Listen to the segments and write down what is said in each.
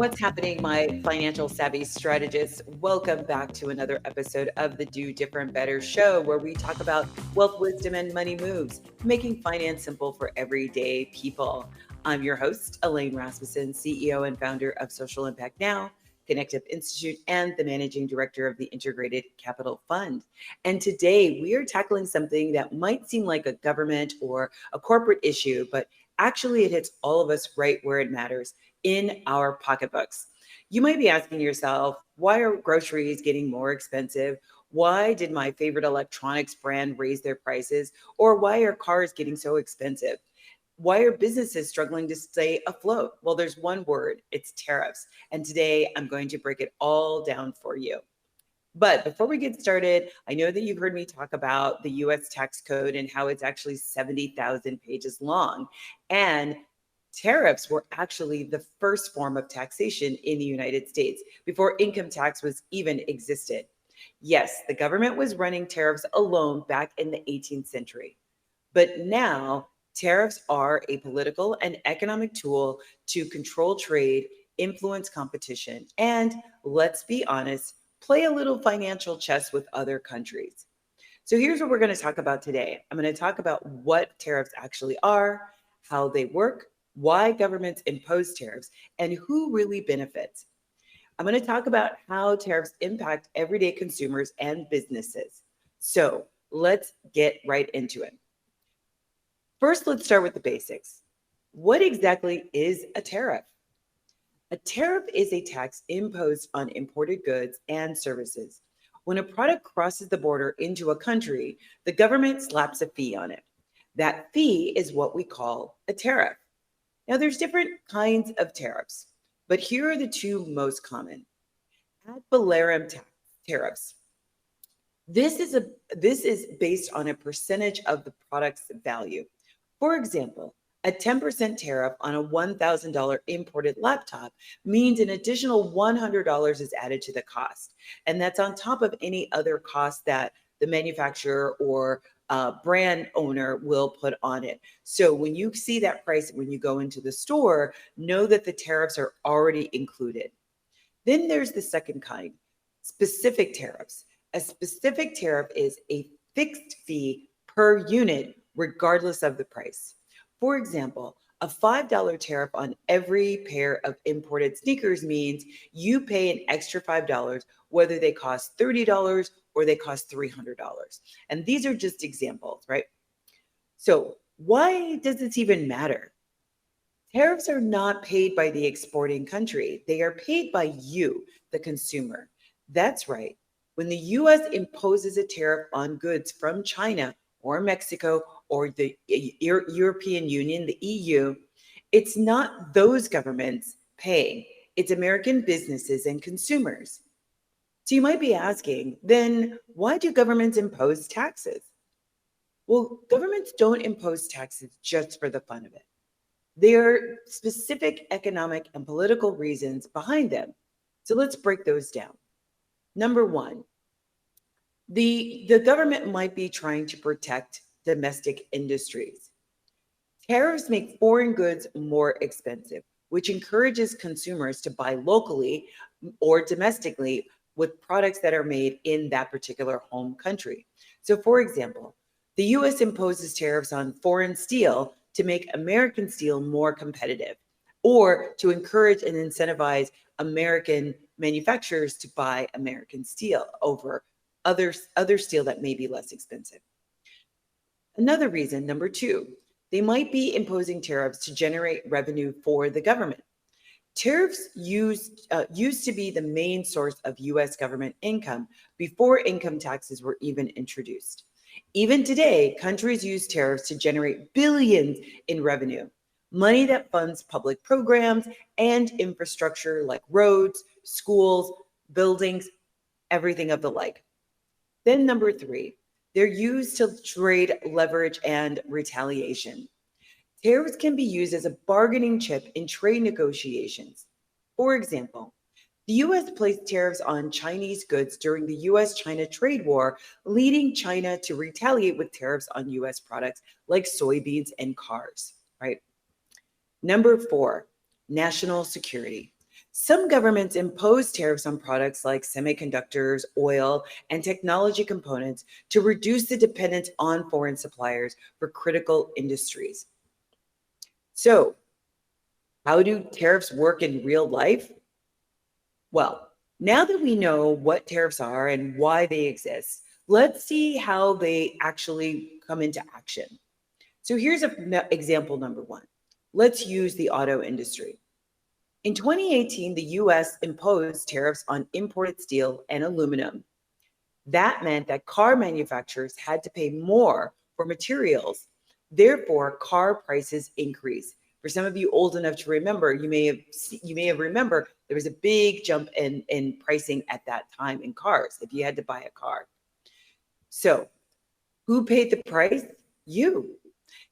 What's happening, my financial savvy strategists? Welcome back to another episode of the Do.Different.Better show, where we talk about wealth, wisdom, and money moves, making finance simple for everyday people. I'm your host, Elaine Rasmussen, CEO and founder of Social Impact Now, Connective Institute, and the managing director of the Integrated Capital Fund. And today we are tackling something that might seem like a government or a corporate issue, but actually it hits all of us right where it matters, in our pocketbooks. You might be asking yourself, why are groceries getting more expensive? Why did my favorite electronics brand raise their prices? Or why are cars getting so expensive? Why are businesses struggling to stay afloat? Well, there's one word, it's tariffs. And today I'm going to break it all down for you. But before we get started, I know that you've heard me talk about the US tax code and how it's actually 70,000 pages long. And tariffs were actually the first form of taxation in the United States before income tax was even existed. Yes, the government was running tariffs alone back in the 18th century. But now tariffs are a political and economic tool to control trade, influence competition, and let's be honest, play a little financial chess with other countries. So here's what we're going to talk about today. I'm going to talk about what tariffs actually are, how they work, why governments impose tariffs, and who really benefits. I'm going to talk about how tariffs impact everyday consumers and businesses. So let's get right into it. First, let's start with the basics. What exactly is a tariff? A tariff is a tax imposed on imported goods and services. When a product crosses the border into a country, the government slaps a fee on it. That fee is what we call a tariff. Now, there's different kinds of tariffs, but here are the two most common. Ad valorem tariffs. This is based on a percentage of the product's value. For example, a 10% tariff on a $1,000 imported laptop means an additional $100 is added to the cost. And that's on top of any other cost that the manufacturer or brand owner will put on it. So when you see that price, when you go into the store, know that the tariffs are already included. Then there's the second kind, specific tariffs. A specific tariff is a fixed fee per unit, regardless of the price. For example, a $5 tariff on every pair of imported sneakers means you pay an extra $5, whether they cost $30 or they cost $300. And these are just examples, right? So why does this even matter? Tariffs are not paid by the exporting country. They are paid by you, the consumer. That's right. When the US imposes a tariff on goods from China or Mexico or the European Union, the EU, it's not those governments paying. It's American businesses and consumers. So you might be asking, then why do governments impose taxes? Well, governments don't impose taxes just for the fun of it. There are specific economic and political reasons behind them. So let's break those down. Number one, the government might be trying to protect domestic industries. Tariffs make foreign goods more expensive, which encourages consumers to buy locally or domestically with products that are made in that particular home country. So, for example, the US imposes tariffs on foreign steel to make American steel more competitive or to encourage and incentivize American manufacturers to buy American steel over other steel that may be less expensive. Another reason, number two, they might be imposing tariffs to generate revenue for the government. Tariffs used to be the main source of US government income before income taxes were even introduced. Even today, countries use tariffs to generate billions in revenue, money that funds public programs and infrastructure like roads, schools, buildings, everything of the like. Then, number three, they're used to trade leverage and retaliation. Tariffs can be used as a bargaining chip in trade negotiations. For example, the US placed tariffs on Chinese goods during the US China trade war, leading China to retaliate with tariffs on US products like soybeans and cars, right? Number four, national security. Some governments impose tariffs on products like semiconductors, oil, and technology components to reduce the dependence on foreign suppliers for critical industries. So, how do tariffs work in real life? Well, now that we know what tariffs are and why they exist, let's see how they actually come into action. So here's example number one. Let's use the auto industry. In 2018, the US imposed tariffs on imported steel and aluminum. That meant that car manufacturers had to pay more for materials. Therefore, car prices increased. For some of you old enough to remember, you may have remember there was a big jump in pricing at that time in cars if you had to buy a car. So, who paid the price? You.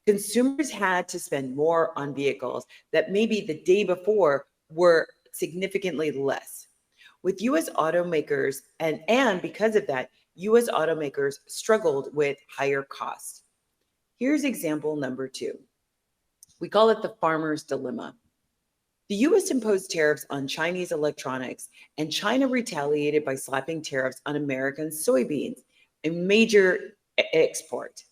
Consumers had to spend more on vehicles that maybe the day before were significantly less. With US automakers, and because of that, US automakers struggled with higher costs. Here's example number two. We call it the farmer's dilemma. The US imposed tariffs on Chinese electronics, and China retaliated by slapping tariffs on American soybeans, a major export.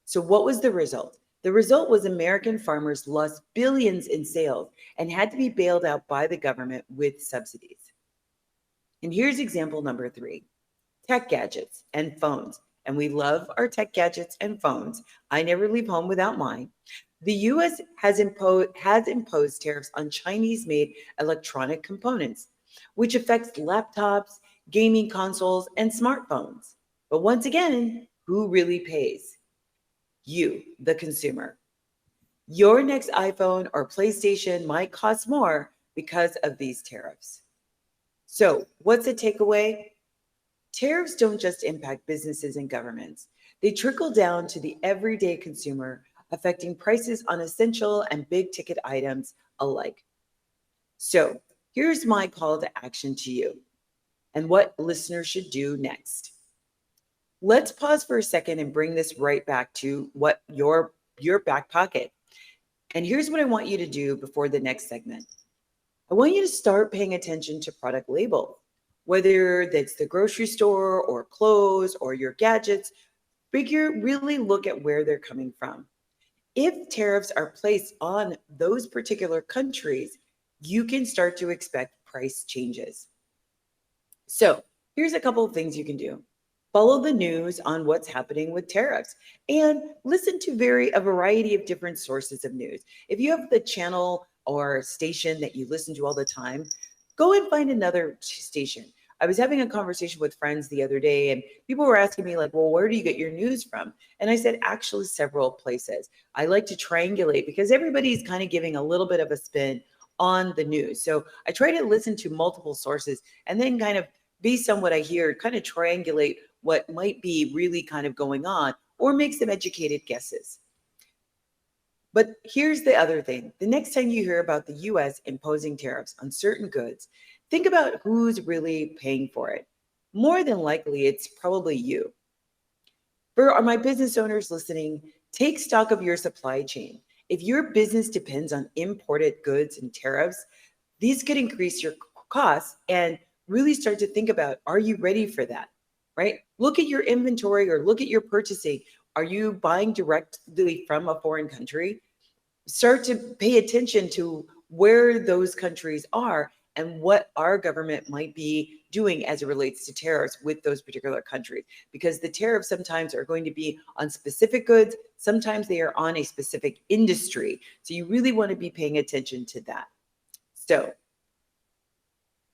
So, what was the result? The result was American farmers lost billions in sales and had to be bailed out by the government with subsidies. And here's example number three, tech gadgets and phones. And we love our tech gadgets and phones. I never leave home without mine. The US has imposed tariffs on Chinese made electronic components, which affects laptops, gaming consoles, and smartphones. But once again, who really pays? You, the consumer. Your next iPhone or PlayStation might cost more because of these tariffs. So, what's the takeaway? Tariffs don't just impact businesses and governments, they trickle down to the everyday consumer, affecting prices on essential and big ticket items alike. So, here's my call to action to you and what listeners should do next. Let's pause for a second and bring this right back to what your back pocket. And here's what I want you to do before the next segment. I want you to start paying attention to product label, whether that's the grocery store or clothes or your gadgets. Really look at where they're coming from. If tariffs are placed on those particular countries, you can start to expect price changes. So here's a couple of things you can do. Follow the news on what's happening with tariffs and listen to a variety of different sources of news. If you have the channel or station that you listen to all the time, go and find another station. I was having a conversation with friends the other day, and people were asking me, like, well, where do you get your news from? And I said, actually, several places. I like to triangulate because everybody's kind of giving a little bit of a spin on the news. So I try to listen to multiple sources and then kind of based on what I hear, kind of triangulate what might be really kind of going on or make some educated guesses. But here's the other thing. The next time you hear about the US imposing tariffs on certain goods, think about who's really paying for it. More than likely, it's probably you. For my business owners listening, take stock of your supply chain. If your business depends on imported goods and tariffs, these could increase your costs and really start to think about, are you ready for that? Right? Look at your inventory or look at your purchasing. Are you buying directly from a foreign country? Start to pay attention to where those countries are and what our government might be doing as it relates to tariffs with those particular countries. Because the tariffs sometimes are going to be on specific goods, sometimes they are on a specific industry. So you really want to be paying attention to that. So,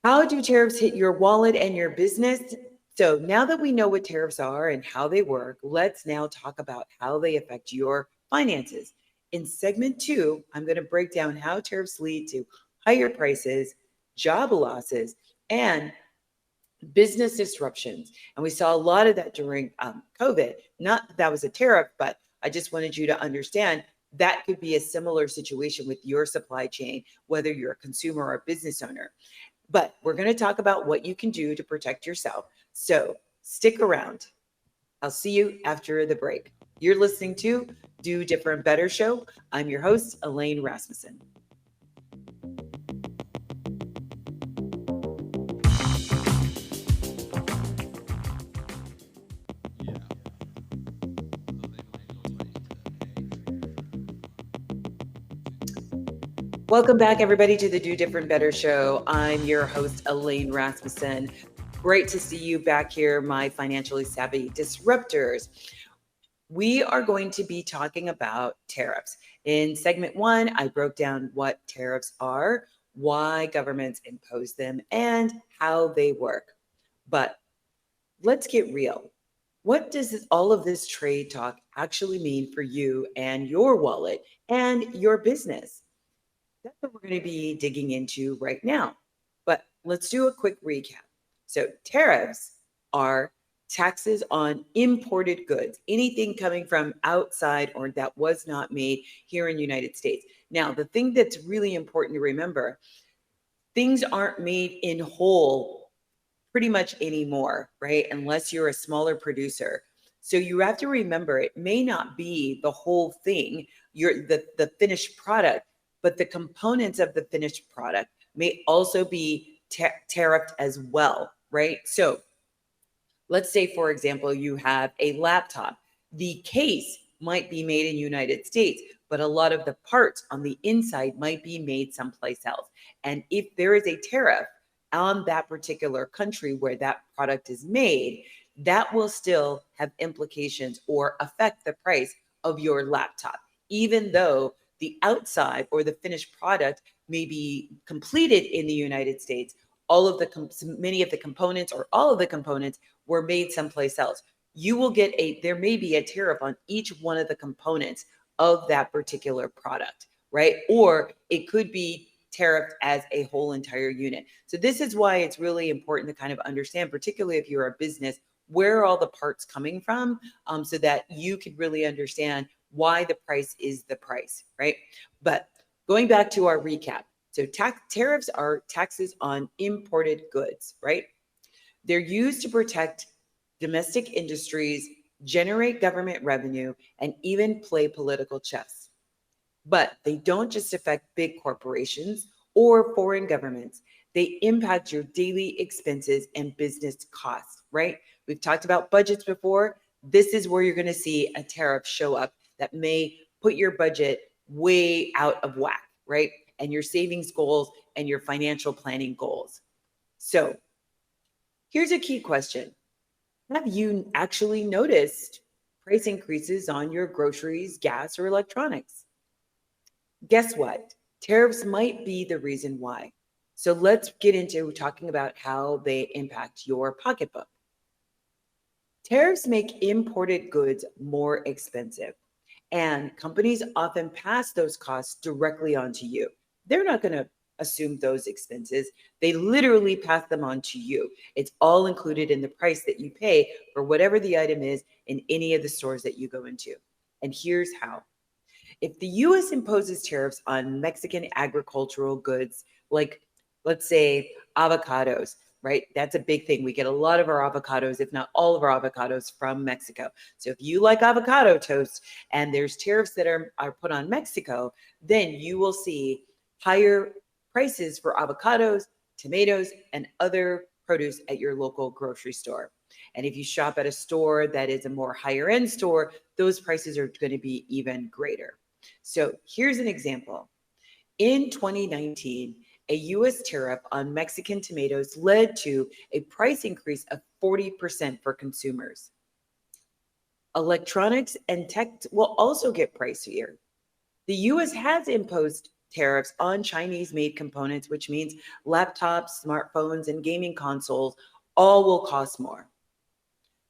how do tariffs hit your wallet and your business? So now that we know what tariffs are and how they work, let's now talk about how they affect your finances. In segment 2, I'm going to break down how tariffs lead to higher prices, job losses, and business disruptions. And we saw a lot of that during COVID. Not that was a tariff, but I just wanted you to understand that could be a similar situation with your supply chain, whether you're a consumer or a business owner. But we're going to talk about what you can do to protect yourself. So stick around. I'll see you after the break. You're listening to Do.Different.Better show. I'm your host, Elaine Rasmussen. Welcome back, everybody, to the Do Different Better show. I'm your host, Elaine Rasmussen. Great to see you back here, my financially savvy disruptors. We are going to be talking about tariffs. In segment one, I broke down what tariffs are, why governments impose them, and how they work. But let's get real. What does all of this trade talk actually mean for you and your wallet and your business? That's what we're going to be digging into right now. But let's do a quick recap. So, tariffs are taxes on imported goods, anything coming from outside or that was not made here in the United States. Now, the thing that's really important to remember, things aren't made in whole pretty much anymore, right? Unless you're a smaller producer. So you have to remember it may not be the whole thing, the finished product, but the components of the finished product may also be tariffed as well, right? So let's say, for example, you have a laptop. The case might be made in United States, but a lot of the parts on the inside might be made someplace else. And if there is a tariff on that particular country where that product is made, that will still have implications or affect the price of your laptop, even though the outside or the finished product may be completed in the United States. All of the many of the components or all of the components were made someplace else. You will get there may be a tariff on each one of the components of that particular product, right? Or it could be tariffed as a whole entire unit. So this is why it's really important to kind of understand, particularly if you're a business, where are all the parts coming from, so that you could really understand why the price is the price, right? But going back to our recap. So tariffs are taxes on imported goods, right? They're used to protect domestic industries, generate government revenue, and even play political chess. But they don't just affect big corporations or foreign governments. They impact your daily expenses and business costs, right? We've talked about budgets before. This is where you're going to see a tariff show up that may put your budget way out of whack, right? And your savings goals and your financial planning goals. So, here's a key question. Have you actually noticed price increases on your groceries, gas, or electronics? Guess what? Tariffs might be the reason why. So let's get into talking about how they impact your pocketbook. Tariffs make imported goods more expensive, and companies often pass those costs directly on to you. They're not going to assume those expenses. They literally pass them on to you. It's all included in the price that you pay for whatever the item is in any of the stores that you go into. And here's how. If the US imposes tariffs on Mexican agricultural goods, like let's say avocados, right? That's a big thing. We get a lot of our avocados, if not all of our avocados, from Mexico. So if you like avocado toast and there's tariffs that are put on Mexico, then you will see higher prices for avocados, tomatoes, and other produce at your local grocery store. And if you shop at a store that is a more higher end store, those prices are going to be even greater. So here's an example. In 2019, a US tariff on Mexican tomatoes led to a price increase of 40% for consumers. Electronics and tech will also get pricier. The US has imposed tariffs on Chinese made components, which means laptops, smartphones, and gaming consoles all will cost more.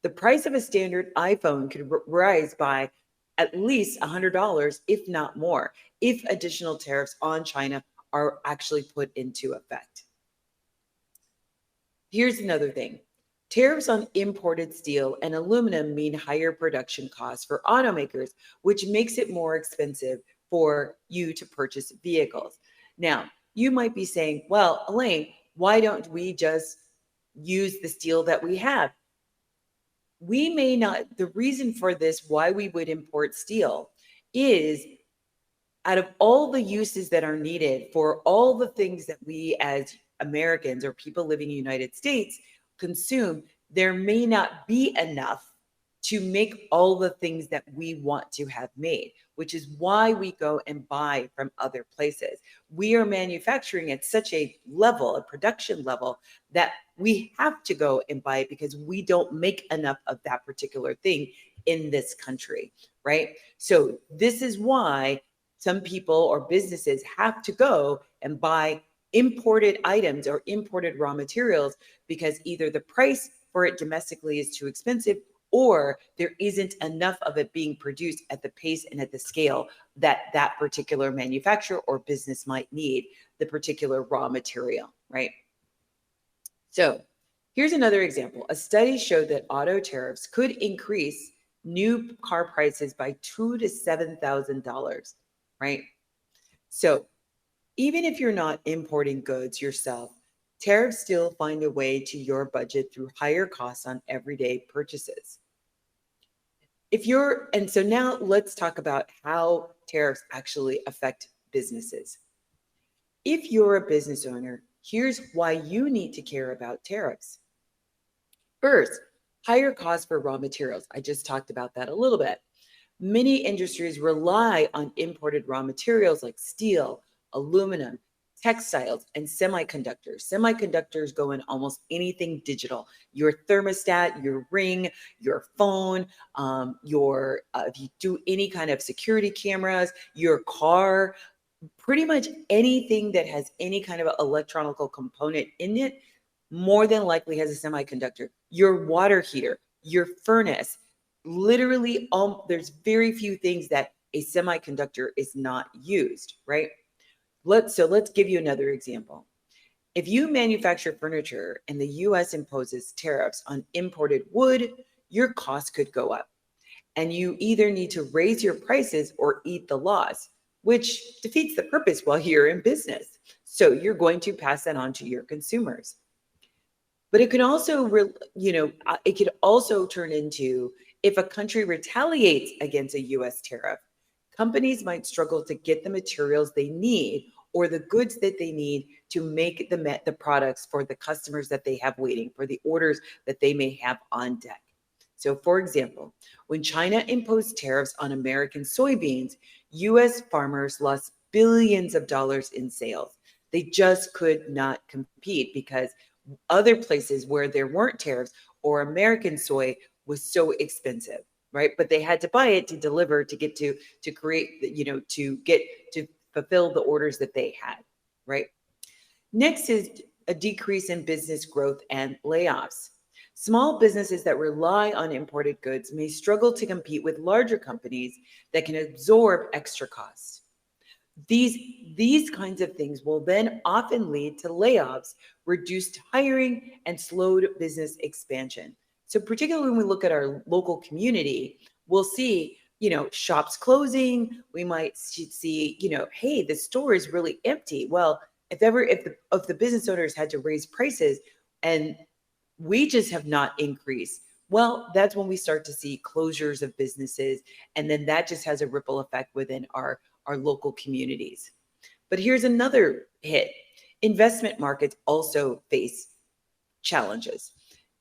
The price of a standard iPhone could rise by at least $100, if not more, if additional tariffs on China are actually put into effect. Here's another thing. Tariffs on imported steel and aluminum mean higher production costs for automakers, which makes it more expensive for you to purchase vehicles. Now, you might be saying, well, Elaine, why don't we just use the steel that we have? We may not, the reason for this, why we would import steel, is out of all the uses that are needed for all the things that we as Americans or people living in the United States consume, there may not be enough to make all the things that we want to have made. which is why we go and buy from other places. We are manufacturing at such a level, a production level, that we have to go and buy it because we don't make enough of that particular thing in this country, right? So this is why some people or businesses have to go and buy imported items or imported raw materials because either the price for it domestically is too expensive or there isn't enough of it being produced at the pace and at the scale that that particular manufacturer or business might need the particular raw material, right? So here's another example. A study showed that auto tariffs could increase new car prices by $2,000 to $7,000, right? So even if you're not importing goods yourself, tariffs still find a way to your budget through higher costs on everyday purchases. And so now let's talk about how tariffs actually affect businesses. If you're a business owner, here's why you need to care about tariffs. First, higher costs for raw materials. I just talked about that a little bit. Many industries rely on imported raw materials like steel, aluminum, textiles, and semiconductors. Semiconductors go in almost anything digital. Your thermostat, your ring, your phone, if you do any kind of security cameras, your car, pretty much anything that has any kind of electronic component in it, more than likely has a semiconductor. Your water heater, your furnace, literally, there's very few things that a semiconductor is not used, right? Let's give you another example. If you manufacture furniture and the US imposes tariffs on imported wood, your costs could go up. And you either need to raise your prices or eat the loss, which defeats the purpose while you're in business. So you're going to pass that on to your consumers. But it can also, it could also turn into, if a country retaliates against a US tariff, companies might struggle to get the materials they need or the goods that they need to make the products for the customers that they have waiting, for the orders that they may have on deck. So for example, when China imposed tariffs on American soybeans, US farmers lost billions of dollars in sales. They just could not compete because other places where there weren't tariffs or American soy was so expensive, right? But they had to buy it to deliver, to get to create, to fulfill the orders that they had, right? Next is a decrease in business growth and layoffs. Small businesses that rely on imported goods may struggle to compete with larger companies that can absorb extra costs. These kinds of things will then often lead to layoffs, reduced hiring, and slowed business expansion. So particularly when we look at our local community, we'll see, shops closing. We might see, hey, the store is really empty. Well, if the business owners had to raise prices and wages have not increased, well, that's when we start to see closures of businesses. And then that just has a ripple effect within our local communities. But here's another hit. Investment markets also face challenges.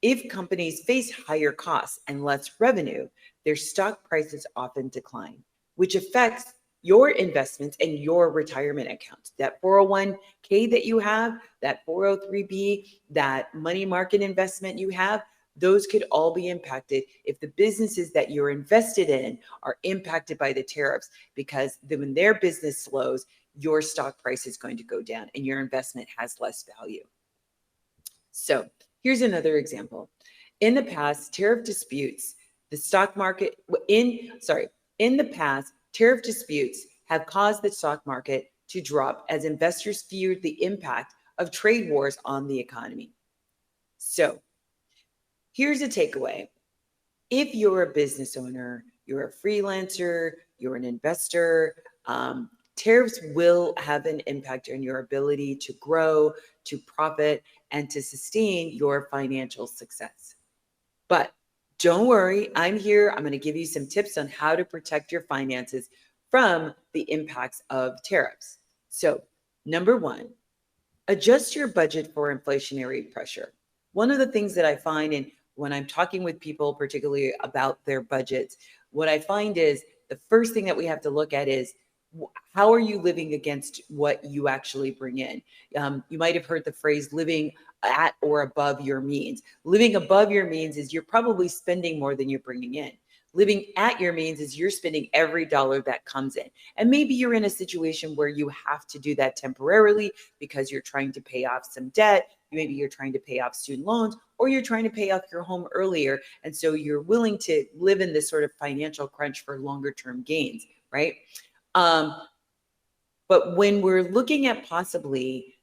If companies face higher costs and less revenue, their stock prices often decline, which affects your investments and your retirement accounts. That 401k that you have, that 403b, that money market investment you have, those could all be impacted if the businesses that you're invested in are impacted by the tariffs, because then when their business slows, your stock price is going to go down and your investment has less value. So here's another example. In the past, tariff disputes, in the past, tariff disputes have caused the stock market to drop as investors feared the impact of trade wars on the economy. So here's a takeaway. If you're a business owner, you're a freelancer, you're an investor, tariffs will have an impact on your ability to grow, to profit, and to sustain your financial success. But don't worry, I'm here. I'm going to give you some tips on how to protect your finances from the impacts of tariffs. So, number one, adjust your budget for inflationary pressure. One of the things that I find when I'm talking with people, particularly about their budgets, what I find is the first thing that we have to look at is how are you living against what you actually bring in? You might have heard the phrase living at or above your means. Living above your means is you're probably spending more than you're bringing in. Living at your means is you're spending every dollar that comes in. And maybe you're in a situation where you have to do that temporarily because you're trying to pay off some debt. Maybe you're trying to pay off student loans, or you're trying to pay off your home earlier. And so you're willing to live in this sort of financial crunch for longer term gains, right? But when we're looking at possibly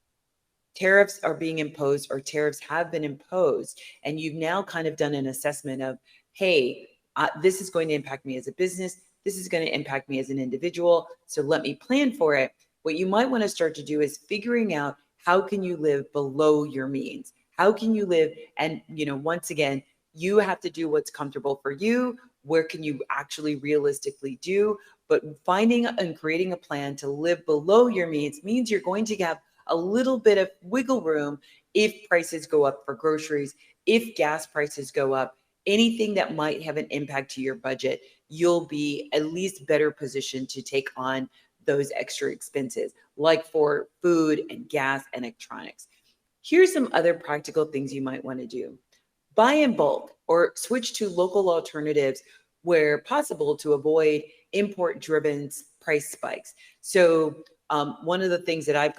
tariffs are being imposed or tariffs have been imposed, and you've now kind of done an assessment of, hey, this is going to impact me as a business. This is going to impact me as an individual. So let me plan for it. What you might want to start to do is figuring out how can you live below your means? How can you live? And, once again, you have to do what's comfortable for you. Where can you actually realistically do? But finding and creating a plan to live below your means you're going to have a little bit of wiggle room if prices go up for groceries, if gas prices go up, anything that might have an impact to your budget, you'll be at least better positioned to take on those extra expenses, like for food and gas and electronics. Here's some other practical things you might want to do. Buy in bulk or switch to local alternatives where possible to avoid import-driven price spikes. So one of the things that I've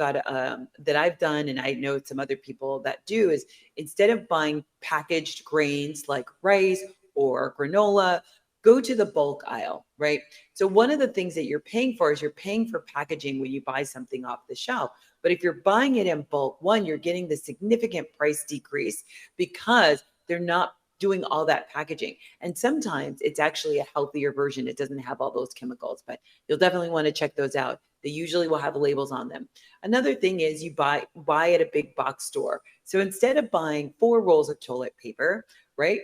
done, and I know some other people that do, is instead of buying packaged grains like rice or granola, go to the bulk aisle, right? So one of the things that you're paying for is you're paying for packaging when you buy something off the shelf. But if you're buying it in bulk, one, you're getting the significant price decrease because they're not doing all that packaging. And sometimes it's actually a healthier version. It doesn't have all those chemicals, but you'll definitely want to check those out. They usually will have labels on them. Another thing is you buy at a big box store. So instead of buying 4 rolls of toilet paper, right?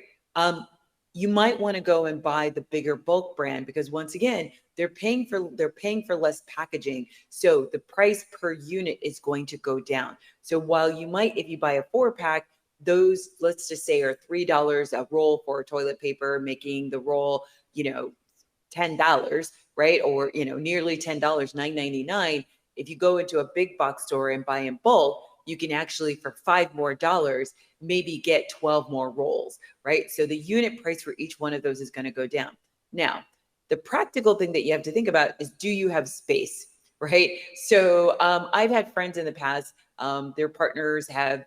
You might want to go and buy the bigger bulk brand because once again, they're paying for less packaging. So the price per unit is going to go down. So while you might, if you buy a 4-pack, those, let's just say, are $3 a roll for toilet paper, making the roll, $10, right? Or, nearly $10, $9.99. If you go into a big box store and buy in bulk, you can actually, for $5 more, maybe get 12 more rolls, right? So the unit price for each one of those is going to go down. Now, the practical thing that you have to think about is, do you have space, right? So I've had friends in the past, their partners have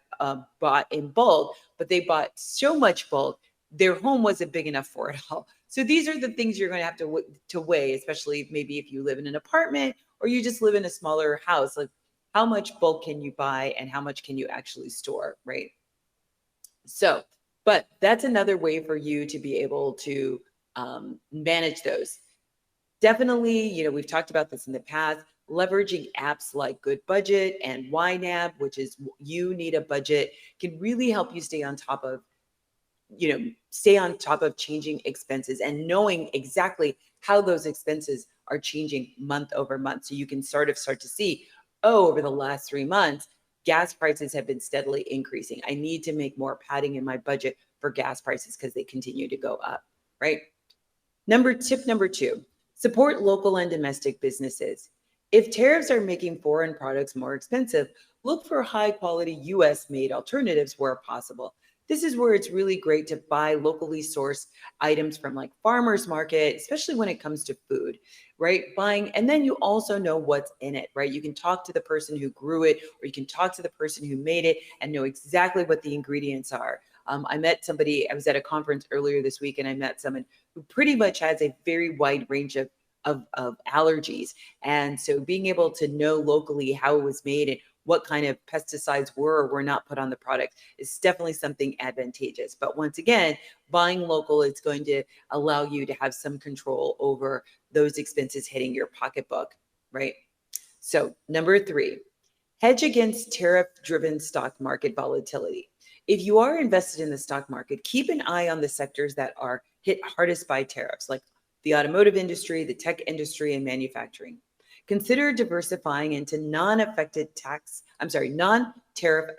bought in bulk, but they bought so much bulk, their home wasn't big enough for it all. So these are the things you're going to have to weigh, especially maybe if you live in an apartment or you just live in a smaller house. Like, how much bulk can you buy and how much can you actually store, right? So, but that's another way for you to be able to manage those. Definitely, we've talked about this in the past, leveraging apps like Good Budget and YNAB, which is You Need a Budget, can really help you stay on top of changing expenses and knowing exactly how those expenses are changing month over month. So you can start to see, over the last 3 months, gas prices have been steadily increasing. I need to make more padding in my budget for gas prices because they continue to go up, right? Tip number 2, support local and domestic businesses. If tariffs are making foreign products more expensive, look for high quality US made alternatives where possible. This is where it's really great to buy locally sourced items from like farmers market, especially when it comes to food, right? And then you also know what's in it, right? You can talk to the person who grew it, or you can talk to the person who made it and know exactly what the ingredients are. I met somebody, I was at a conference earlier this week, and I met someone who pretty much has a very wide range of allergies. And so being able to know locally how it was made and what kind of pesticides were or were not put on the product is definitely something advantageous. But once again, buying local is going to allow you to have some control over those expenses hitting your pocketbook, right? So number 3, hedge against tariff-driven stock market volatility. If you are invested in the stock market, keep an eye on the sectors that are hit hardest by tariffs, like the automotive industry, the tech industry, and manufacturing. Consider diversifying into non-tariff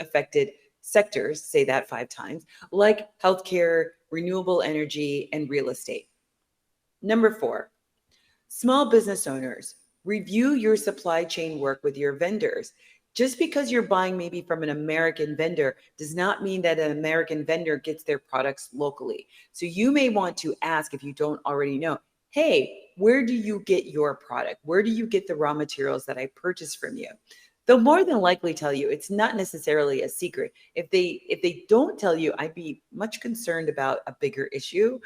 affected sectors, say that 5 times, like healthcare, renewable energy, and real estate. Number 4, Small business owners, review your supply chain work with your vendors. Just because you're buying maybe from an American vendor does not mean that an American vendor gets their products locally. So you may want to ask, if you don't already know, hey, where do you get your product? Where do you get the raw materials that I purchase from you? They'll more than likely tell you. It's not necessarily a secret. If they don't tell you, I'd be much concerned about a bigger issue.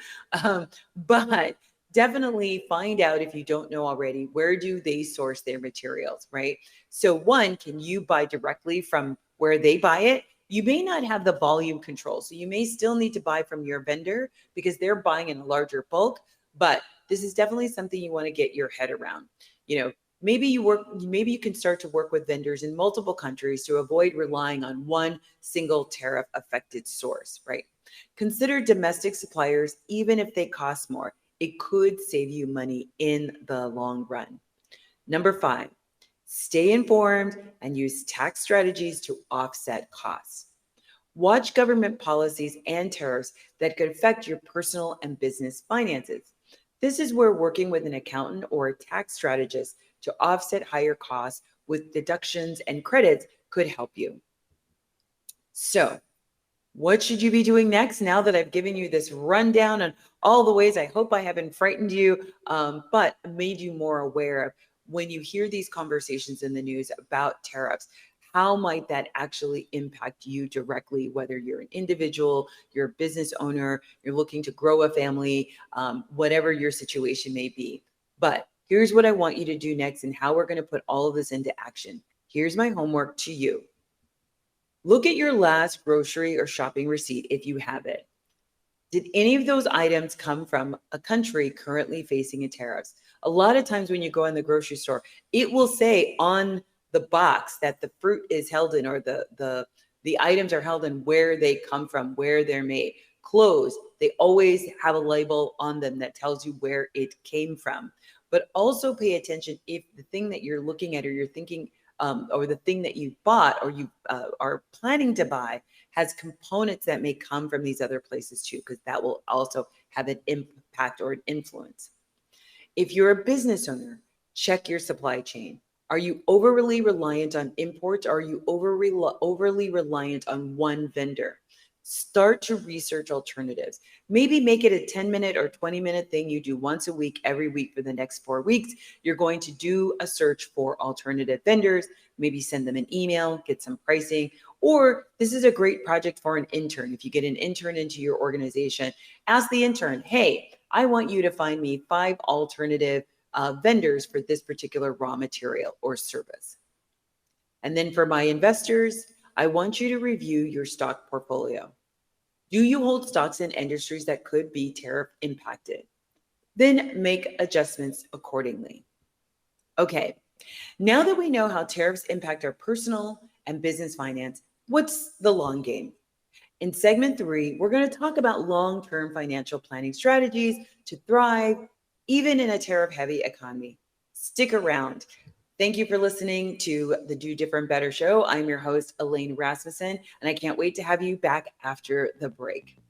But definitely find out, if you don't know already, where do they source their materials, right? So one, can you buy directly from where they buy it? You may not have the volume control, so you may still need to buy from your vendor because they're buying in a larger bulk. But this is definitely something you want to get your head around. You know, maybe you can start to work with vendors in multiple countries to avoid relying on one single tariff affected source, right? Consider domestic suppliers, even if they cost more. It could save you money in the long run. Number 5, stay informed and use tax strategies to offset costs. Watch government policies and tariffs that could affect your personal and business finances. This is where working with an accountant or a tax strategist to offset higher costs with deductions and credits could help you. So, what should you be doing next now that I've given you this rundown on all the ways? I hope I haven't frightened you, but made you more aware of when you hear these conversations in the news about tariffs. How might that actually impact you directly, whether you're an individual, you're a business owner, you're looking to grow a family, whatever your situation may be. But here's what I want you to do next and how we're going to put all of this into action. Here's my homework to you. Look at your last grocery or shopping receipt if you have it. Did any of those items come from a country currently facing a tariffs? A lot of times when you go in the grocery store, it will say on the box that the fruit is held in, or the items are held in, where they come from, where they're made. Clothes, they always have a label on them that tells you where it came from. But also pay attention if the thing that you're looking at, or you're thinking, or the thing that you bought or you are planning to buy has components that may come from these other places too, because that will also have an impact or an influence. If you're a business owner, check your supply chain. Are you overly reliant on imports? Or are you overly reliant on one vendor? Start to research alternatives. Maybe make it a 10-minute or 20-minute thing you do once a week, every week for the next 4 weeks. You're going to do a search for alternative vendors, maybe send them an email, get some pricing. Or this is a great project for an intern. If you get an intern into your organization, ask the intern, hey, I want you to find me 5 alternative vendors for this particular raw material or service. And then for my investors, I want you to review your stock portfolio. Do you hold stocks in industries that could be tariff impacted? Then make adjustments accordingly. Okay, now that we know how tariffs impact our personal and business finance, what's the long game? In segment 3, we're going to talk about long-term financial planning strategies to thrive even in a tariff-heavy economy. Stick around. Thank you for listening to the Do Different Better show. I'm your host, Elaine Rasmussen, and I can't wait to have you back after the break.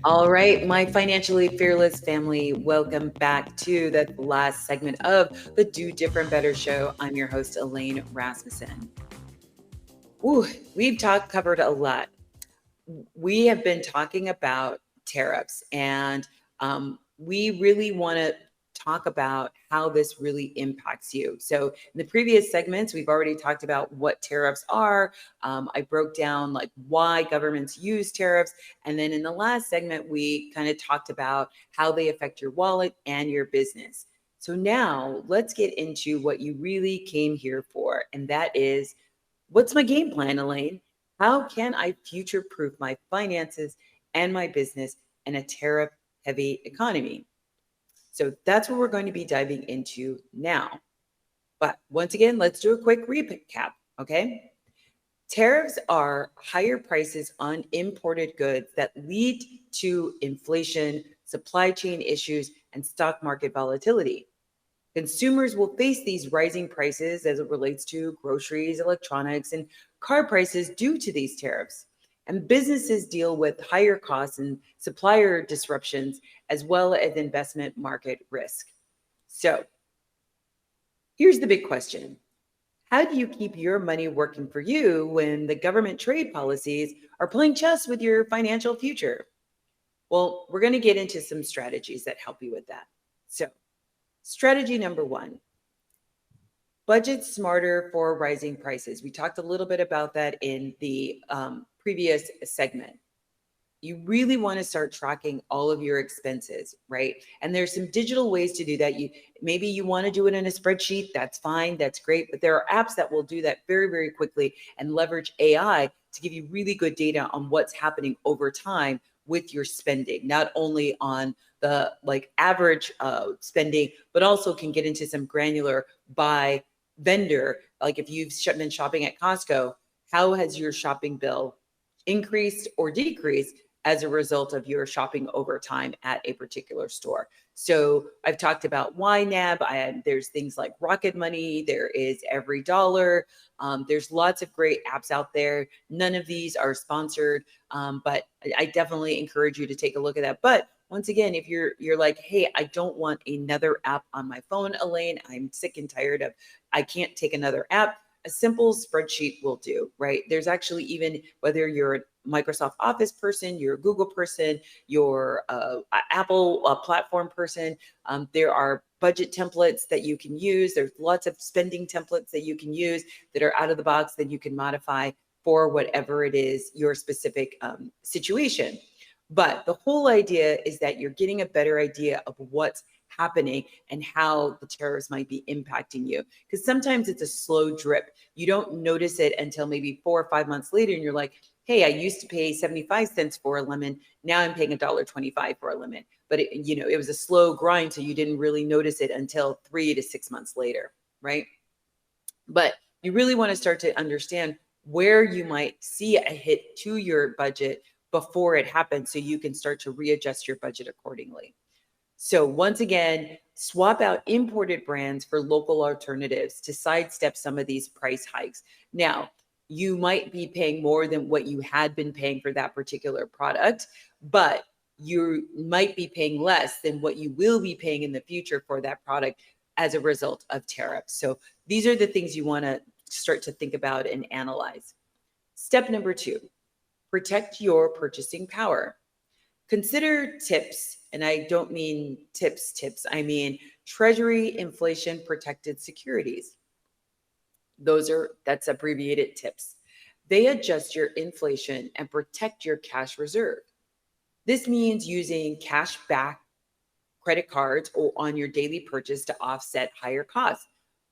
All right, my financially fearless family, welcome back to the last segment of the Do Different Better show. I'm your host, Elaine Rasmussen. Ooh, we've covered a lot. We have been talking about tariffs, and we really want to talk about how this really impacts you. So in the previous segments, we've already talked about what tariffs are. I broke down like why governments use tariffs. And then in the last segment, we kind of talked about how they affect your wallet and your business. So now let's get into what you really came here for. And that is, what's my game plan, Elaine? How can I future proof my finances and my business in a tariff heavy economy? So that's what we're going to be diving into now. But once again, let's do a quick recap, okay? Tariffs are higher prices on imported goods that lead to inflation, supply chain issues, and stock market volatility. Consumers will face these rising prices as it relates to groceries, electronics, and car prices due to these tariffs. And businesses deal with higher costs and supplier disruptions, as well as investment market risk. So here's the big question. How do you keep your money working for you when the government trade policies are playing chess with your financial future? Well, we're going to get into some strategies that help you with that. So, strategy number one, budget smarter for rising prices. We talked a little bit about that in the previous segment. You really want to start tracking all of your expenses, right? And there's some digital ways to do that. Maybe you want to do it in a spreadsheet. That's fine. That's great. But there are apps that will do that very, very quickly and leverage AI to give you really good data on what's happening over time with your spending, not only on the average spending, but also can get into some granular by vendor. Like if you've been shopping at Costco, how has your shopping bill increased or decreased as a result of your shopping over time at a particular store? So I've talked about YNAB. There's things like Rocket Money. There is Every Dollar. There's lots of great apps out there. None of these are sponsored, but I definitely encourage you to take a look at that. But once again, if you're like, hey, I don't want another app on my phone, Elaine, I'm sick and tired of, I can't take another app. A simple spreadsheet will do, right? There's actually, even whether you're a Microsoft Office person, you're a Google person, you're Apple platform person, there are budget templates that you can use. There's lots of spending templates that you can use that are out of the box that you can modify for whatever it is your specific situation. But the whole idea is that you're getting a better idea of what's happening and how the tariffs might be impacting you. Because sometimes it's a slow drip. You don't notice it until maybe 4 or 5 months later, and you're like, hey, I used to pay 75 cents for a lemon. Now I'm paying $1.25 for a lemon. But it was a slow grind, so you didn't really notice it until 3 to 6 months later, right? But you really want to start to understand where you might see a hit to your budget before it happens, so you can start to readjust your budget accordingly. So once again, swap out imported brands for local alternatives to sidestep some of these price hikes. Now, you might be paying more than what you had been paying for that particular product, but you might be paying less than what you will be paying in the future for that product as a result of tariffs. So these are the things you want to start to think about and analyze. Step number 2, protect your purchasing power. Consider TIPS, and I don't mean tips, I mean Treasury inflation protected securities. That's abbreviated TIPS. They adjust your inflation and protect your cash reserve. This means using cash back credit cards or on your daily purchase to offset higher costs.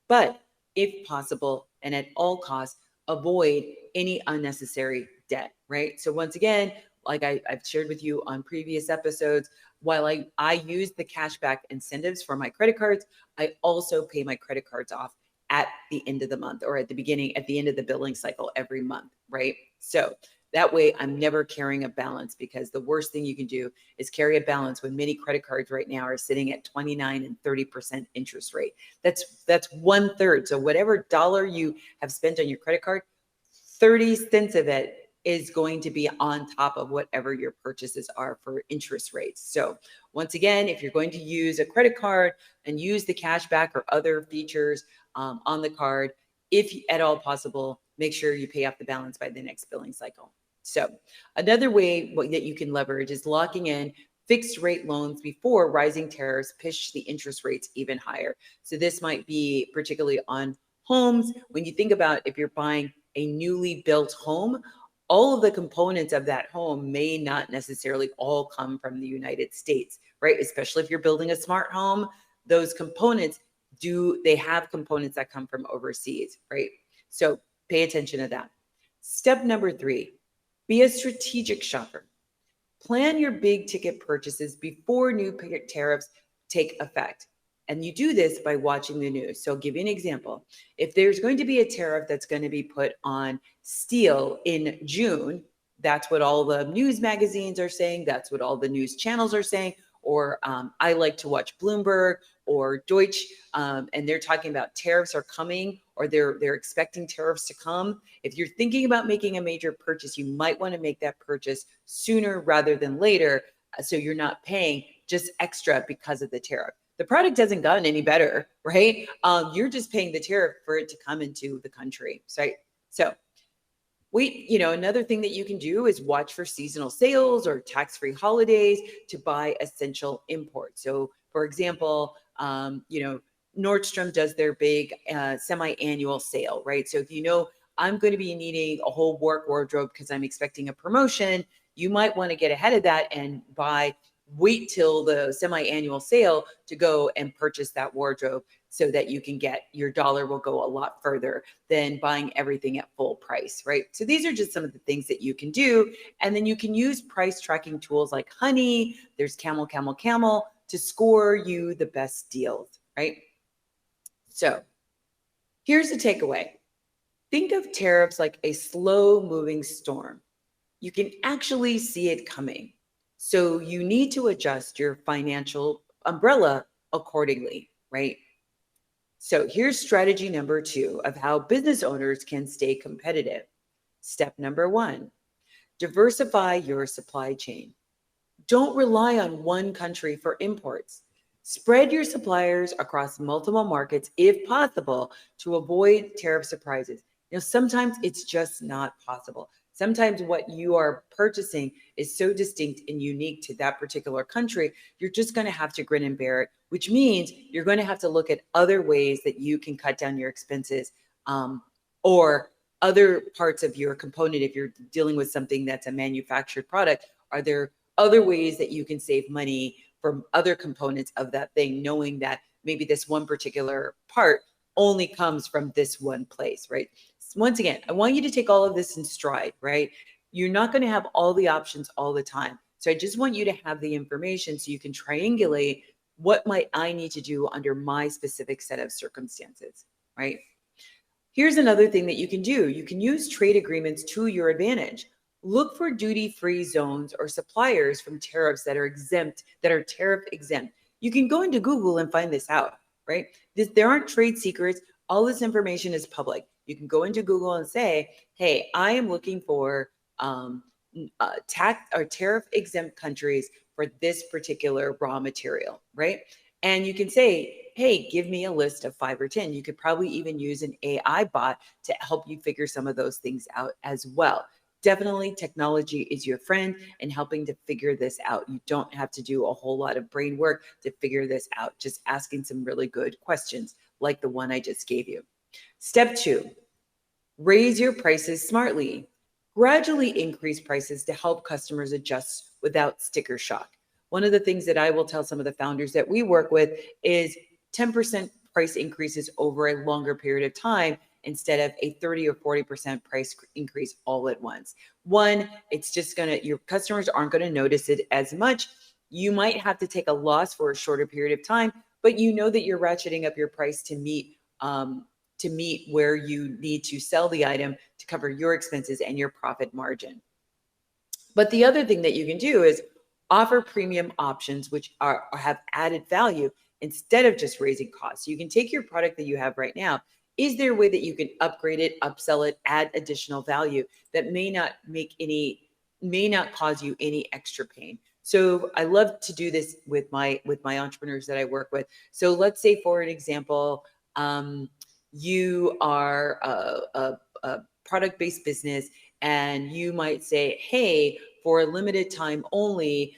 But if possible, and at all costs, avoid any unnecessary debt, right? So once again, like I've shared with you on previous episodes, while I use the cashback incentives for my credit cards, I also pay my credit cards off at the end of the month, or at the end of the billing cycle every month, right? So that way I'm never carrying a balance, because the worst thing you can do is carry a balance when many credit cards right now are sitting at 29 and 30% interest rate. That's 1/3. So whatever dollar you have spent on your credit card, 30 cents of it is going to be on top of whatever your purchases are for interest rates. So once again, if you're going to use a credit card and use the cashback or other features on the card, if at all possible, make sure you pay off the balance by the next billing cycle. So another way that you can leverage is locking in fixed rate loans before rising tariffs push the interest rates even higher. So this might be particularly on homes. When you think about if you're buying a newly built home, all of the components of that home may not necessarily all come from the United States, right? Especially if you're building a smart home, those components they have components that come from overseas, right? So pay attention to that. Step number 3, be a strategic shopper. Plan your big ticket purchases before new tariffs take effect. And you do this by watching the news. So I'll give you an example. If there's going to be a tariff that's going to be put on steel in June, that's what all the news magazines are saying. That's what all the news channels are saying. or I like to watch Bloomberg or Deutsche, and they're talking about tariffs are coming, or they're expecting tariffs to come. If you're thinking about making a major purchase, you might want to make that purchase sooner rather than later, so you're not paying just extra because of the tariff. The product hasn't gotten any better, right? You're just paying the tariff for it to come into the country, right? So another thing that you can do is watch for seasonal sales or tax-free holidays to buy essential imports. So, for example, Nordstrom does their big semi-annual sale, right? So if I'm going to be needing a whole work wardrobe because I'm expecting a promotion, you might want to get ahead of that and wait till the semi-annual sale to go and purchase that wardrobe, so that you can get your dollar will go a lot further than buying everything at full price, right? So these are just some of the things that you can do. And then you can use price tracking tools like Honey, there's Camel to score you the best deals, right? So here's the takeaway. Think of tariffs like a slow moving storm. You can actually see it coming. So you need to adjust your financial umbrella accordingly, right? So here's strategy number 2 of how business owners can stay competitive. Step number 1, diversify your supply chain. Don't rely on one country for imports. Spread your suppliers across multiple markets if possible to avoid tariff surprises. Sometimes it's just not possible. Sometimes what you are purchasing is so distinct and unique to that particular country, you're just going to have to grin and bear it, which means you're going to have to look at other ways that you can cut down your expenses, or other parts of your component. If you're dealing with something that's a manufactured product, are there other ways that you can save money from other components of that thing, knowing that maybe this one particular part only comes from this one place, right? Once again, I want you to take all of this in stride, right? You're not going to have all the options all the time. So I just want you to have the information so you can triangulate what might I need to do under my specific set of circumstances, right? Here's another thing that you can do. You can use trade agreements to your advantage. Look for duty-free zones or suppliers from tariffs that are exempt, that are tariff exempt. You can go into Google and find this out, right? There aren't trade secrets. All this information is public. You can go into Google and say, hey, I am looking for tax or tariff exempt countries for this particular raw material, right? And you can say, hey, give me a list of 5 or 10. You could probably even use an AI bot to help you figure some of those things out as well. Definitely technology is your friend in helping to figure this out. You don't have to do a whole lot of brain work to figure this out, just asking some really good questions like the one I just gave you. Step 2, raise your prices smartly. Gradually increase prices to help customers adjust without sticker shock. One of the things that I will tell some of the founders that we work with is 10% price increases over a longer period of time instead of a 30 or 40% price increase all at once. One, it's just your customers aren't going to notice it as much. You might have to take a loss for a shorter period of time, but you know that you're ratcheting up your price to meet where you need to sell the item to cover your expenses and your profit margin. But the other thing that you can do is offer premium options which have added value instead of just raising costs. So you can take your product that you have right now. Is there a way that you can upgrade it, upsell it, add additional value that may not cause you any extra pain? So I love to do this with my entrepreneurs that I work with. So let's say, for an example, you are a product-based business, and you might say, hey, for a limited time only,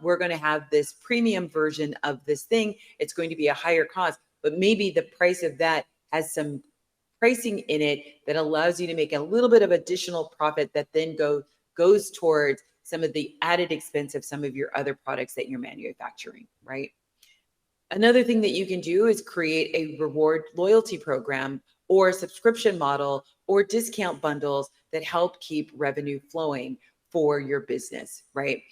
we're going to have this premium version of this thing. It's going to be a higher cost, but maybe the price of that has some pricing in it that allows you to make a little bit of additional profit that then goes towards some of the added expense of some of your other products that you're manufacturing, right? Another thing that you can do is create a reward loyalty program or a subscription model or discount bundles that help keep revenue flowing for your business, right?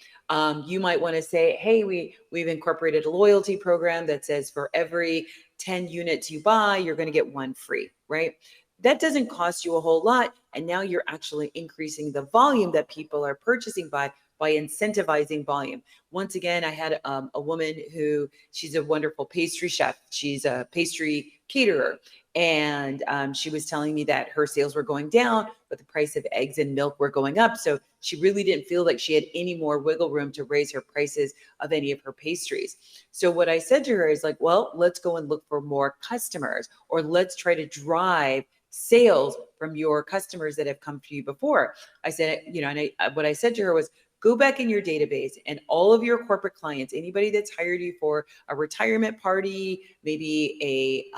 You might want to say, hey, we've incorporated a loyalty program that says for every 10 units you buy, you're going to get 1 free, right? That doesn't cost you a whole lot. And now you're actually increasing the volume that people are purchasing by, by incentivizing volume. Once again, I had a woman who, she's a wonderful pastry chef. She's a pastry caterer. And she was telling me that her sales were going down, but the price of eggs and milk were going up. So she really didn't feel like she had any more wiggle room to raise her prices of any of her pastries. So what I said to her is like, well, let's go and look for more customers, or let's try to drive sales from your customers that have come to you before. I said, and what I said to her was, go back in your database and all of your corporate clients, anybody that's hired you for a retirement party, maybe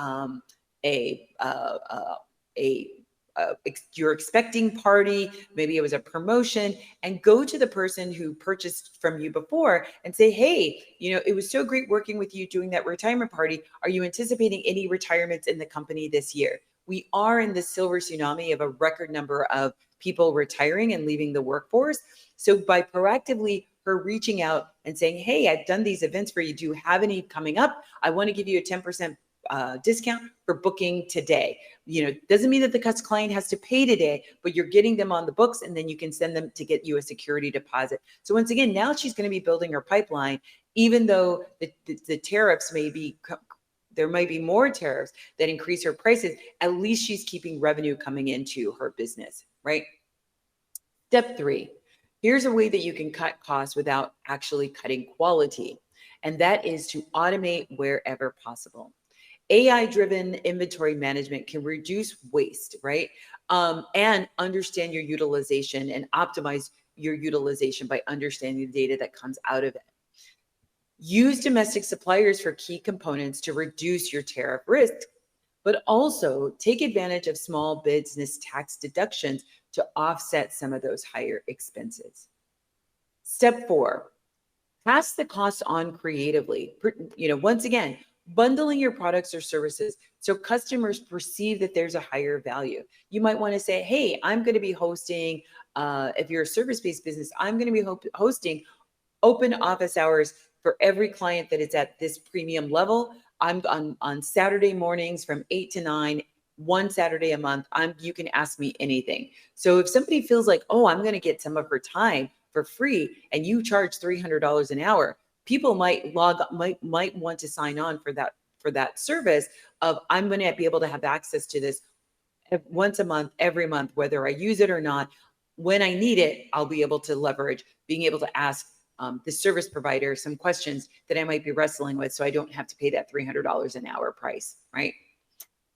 you're expecting party, maybe it was a promotion, and go to the person who purchased from you before and say, hey, it was so great working with you doing that retirement party. Are you anticipating any retirements in the company this year? We are in the silver tsunami of a record number of people retiring and leaving the workforce. So by proactively her reaching out and saying, hey, I've done these events for you. Do you have any coming up? I want to give you a 10% discount for booking today. Doesn't mean that the client has to pay today, but you're getting them on the books, and then you can send them to get you a security deposit. So once again, now she's going to be building her pipeline, even though the tariffs there might be more tariffs that increase her prices. At least she's keeping revenue coming into her business, right? Step 3, here's a way that you can cut costs without actually cutting quality, and that is to automate wherever possible. AI-driven inventory management can reduce waste, right? And understand your utilization and optimize your utilization by understanding the data that comes out of it. Use domestic suppliers for key components to reduce your tariff risk, but also take advantage of small business tax deductions to offset some of those higher expenses. Step 4, pass the costs on creatively. Once again, bundling your products or services so customers perceive that there's a higher value. You might want to say, hey, I'm going to be hosting, if you're a service-based business, I'm going to be hosting open office hours for every client that is at this premium level. I'm on Saturday mornings from 8 to 9, one Saturday a month. You can ask me anything. So if somebody feels like, oh, I'm going to get some of her time for free, and you charge $300 an hour, people might want to sign on for that service of, I'm going to be able to have access to this once a month, every month, whether I use it or not. When I need it, I'll be able to leverage being able to ask the service provider some questions that I might be wrestling with, so I don't have to pay that $300 an hour price, right?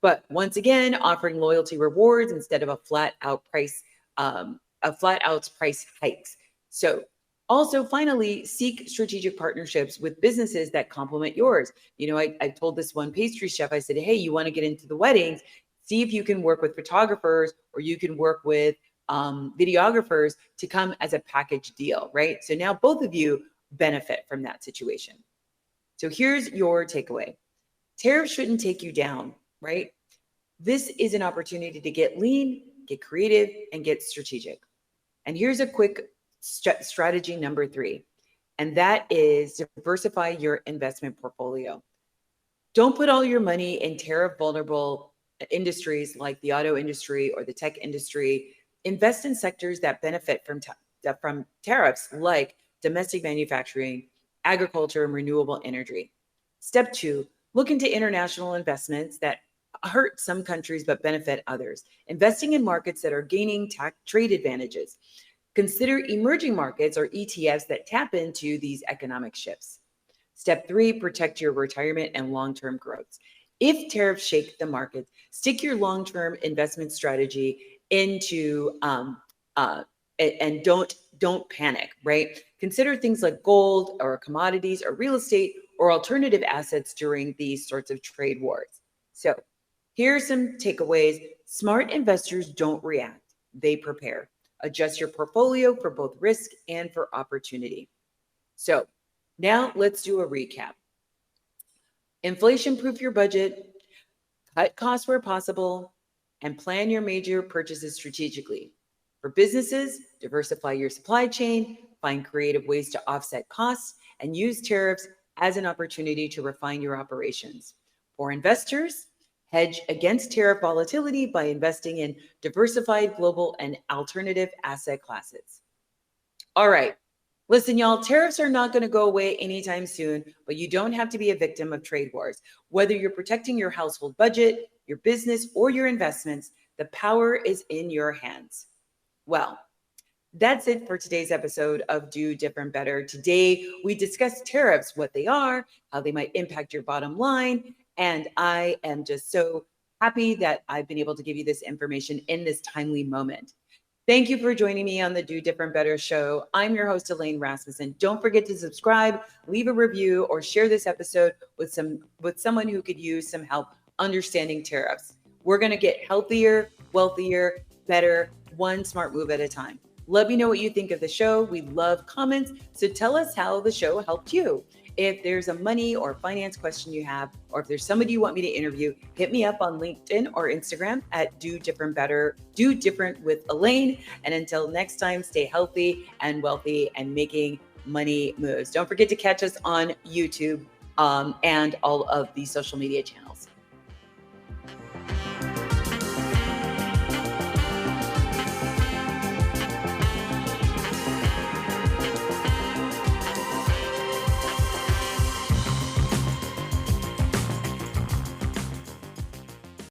But once again, offering loyalty rewards instead of a flat out price hikes. So also, finally, seek strategic partnerships with businesses that complement yours. I told this one pastry chef, I said, hey, you want to get into the weddings, see if you can work with photographers, or you can work with videographers to come as a package deal, right? So now both of you benefit from that situation. So here's your takeaway. Tariffs shouldn't take you down, right? This is an opportunity to get lean, get creative, and get strategic. And here's a quick strategy number 3, and that is diversify your investment portfolio. Don't put all your money in tariff vulnerable industries like the auto industry or the tech industry. Invest in sectors that benefit from tariffs, like domestic manufacturing, agriculture, and renewable energy. Step 2, look into international investments that hurt some countries but benefit others. Investing in markets that are gaining trade advantages. Consider emerging markets or ETFs that tap into these economic shifts. Step 3, protect your retirement and long-term growth. If tariffs shake the market, stick your long-term investment strategy into and don't panic, right? Consider things like gold or commodities or real estate or alternative assets during these sorts of trade wars. So here are some takeaways. Smart investors don't react, they prepare. Adjust your portfolio for both risk and for opportunity. So now let's do a recap. Inflation-proof your budget, cut costs where possible, and plan your major purchases strategically. For businesses, diversify your supply chain, find creative ways to offset costs, and use tariffs as an opportunity to refine your operations. For investors, hedge against tariff volatility by investing in diversified global and alternative asset classes. All right, Listen, y'all, tariffs are not going to go away anytime soon, but you don't have to be a victim of trade wars. Whether you're protecting your household budget, your business, or your investments, the power is in your hands. Well, that's it for today's episode of Do Different Better. Today, we discussed tariffs, what they are, how they might impact your bottom line. And I am just so happy that I've been able to give you this information in this timely moment. Thank you for joining me on the Do Different Better show. I'm your host, Elaine Rasmussen. Don't forget to subscribe, leave a review, or share this episode with someone who could use some help understanding tariffs. We're going to get healthier, wealthier, better, one smart move at a time. Let me know what you think of the show. We love comments, so tell us how the show helped you. If there's a money or finance question you have, or if there's somebody you want me to interview, hit me up on LinkedIn or Instagram at Do Different Better, Do Different with Elaine. And until next time, stay healthy and wealthy and making money moves. Don't forget to catch us on YouTube and all of the social media channels.